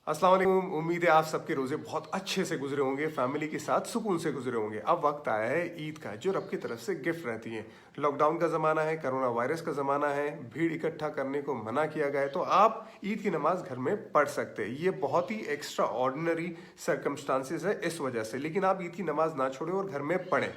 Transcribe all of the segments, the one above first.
अस्सलाम वालेकुम। उम्मीद है आप सबके रोज़े बहुत अच्छे से गुजरे होंगे, फैमिली के साथ सुकून से गुजरे होंगे। अब वक्त आया है ईद का, जो रब की तरफ से गिफ्ट रहती है। लॉकडाउन का ज़माना है, कोरोना वायरस का ज़माना है, भीड़ इकट्ठा करने को मना किया गया है, तो आप ईद की नमाज घर में पढ़ सकते हैं। ये बहुत ही एक्स्ट्रा ऑर्डिनरी सर्कमस्टांसिस है इस वजह से, लेकिन आप ईद की नमाज ना छोड़ें और घर में पढ़ें।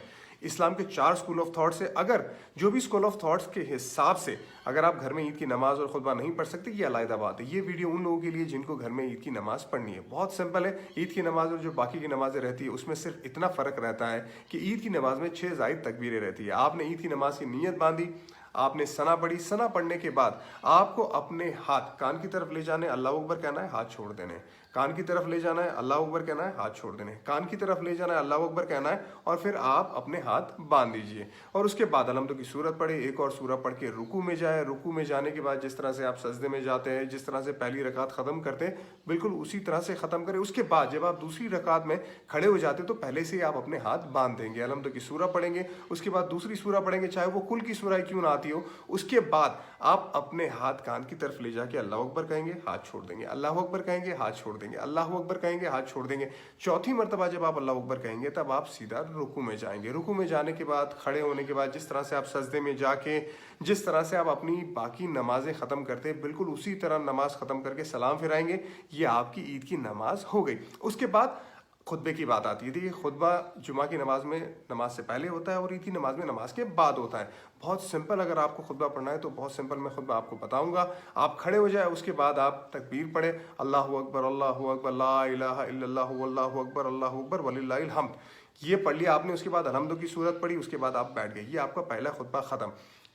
इस्लाम के 4 स्कूल ऑफ थॉट से अगर जो भी स्कूल ऑफ थॉट्स के हिसाब से अगर आप घर में ईद की नमाज और खुतबा नहीं पढ़ सकते, ये अलग बात है। ये वीडियो उन लोगों के लिए जिनको घर में ईद की नमाज पढ़नी है। बहुत सिंपल है। ईद की नमाज और जो बाकी की नमाजें रहती है उसमें सिर्फ इतना फ़र्क रहता है कि ईद की नमाज में 6 ज़ायद तकबीरें रहती है। आपने ईद की नमाज की नीयत बांधी, आपने सना पढ़ी, सना पढ़ने के बाद आपको अपने हाथ कान की तरफ ले जाने, अल्लाह अकबर कहना है, हाथ छोड़ देने। कान की तरफ ले जाना है, अल्लाह अकबर कहना है, हाथ छोड़ देने। कान की तरफ ले जाना है, अल्लाह अकबर कहना है, और फिर आप अपने हाथ बांध दीजिए। और उसके बाद अलहम्दुलिल्लाह की सूरत पढ़े, एक और सूरत पढ़ के रुकू में जाए। रुकू में जाने के बाद जिस तरह से आप सजदे में जाते हैं, जिस तरह से पहली रकात ख़त्म करते हैं, बिल्कुल उसी तरह से ख़त्म करें। उसके बाद जब आप दूसरी रकात में खड़े हो जाते तो पहले से ही आप अपने हाथ बांध देंगे। अलहम्दुलिल्लाह की सूरत पढ़ेंगे, उसके बाद दूसरी सूरत पढ़ेंगे, चाहे वो कुल की सूरह क्यों ना आती हो। उसके बाद आप अपने हाथ कान की तरफ ले जाके अल्लाह अकबर कहेंगे, हाथ छोड़ देंगे। अल्लाह अकबर कहेंगे, हाथ छोड़ देंगे। अल्लाह अकबर कहेंगे, हाथ छोड़ देंगे। चौथी मरतबा जब आप अल्लाह अकबर कहेंगे तब आप सीधा रुकू में जाएंगे। रुकू में जाने के बाद, खड़े होने के बाद, जिस तरह से आप सजदे में जाके जिस तरह से आप अपनी बाकी नमाजें ख़त्म करते हैं, बिल्कुल उसी तरह नमाज ख़त्म करके सलाम फिराएंगे। ये आपकी ईद की नमाज हो गई। उसके बाद खुतबे की बात आती है। देखिए, खुतबा जुमा की नमाज में नमाज से पहले होता है और ईद की नमाज में नमाज के बाद होता है। बहुत सिंपल, अगर आपको खुतबा पढ़ना है तो बहुत सिंपल मैं खुतबा आपको बताऊंगा। आप खड़े हो जाए, उसके बाद आप तकबीर पढ़े, अल्लाहु अकबर, ला इलाहा इल्लल्लाहु वल्लाहु अकबर वलिल्लाहिल हम्द। ये पढ़ लिया आपने, उसके बाद अलहम्दुलिल्लाह की सूरत पढ़ी, उसके बाद आप बैठ गए। ये आपका पहला खुतबा ख़त्म।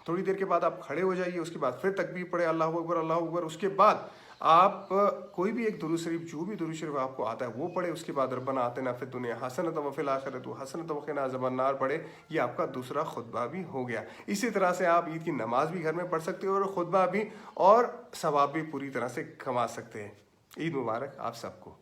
थोड़ी देर के बाद आप खड़े हो जाइए, उसके बाद फिर तकबीर पढ़े, अल्लाहु अकबर। उसके बाद आप कोई भी एक दुरूद शरीफ, जो भी दुरूद शरीफ आपको आता है वो पढ़े। उसके बाद रब्बना आतिना फिद दुनिया हसनतन व फिल आखिरति हसनतन व क़िना अज़ाबन्नार पढ़े। ये आपका दूसरा खुतबा भी हो गया। इसी तरह से आप ईद की नमाज भी घर में पढ़ सकते हो और खुतबा भी और सवाब भी पूरी तरह से कमा सकते हैं। ईद मुबारक आप सबको।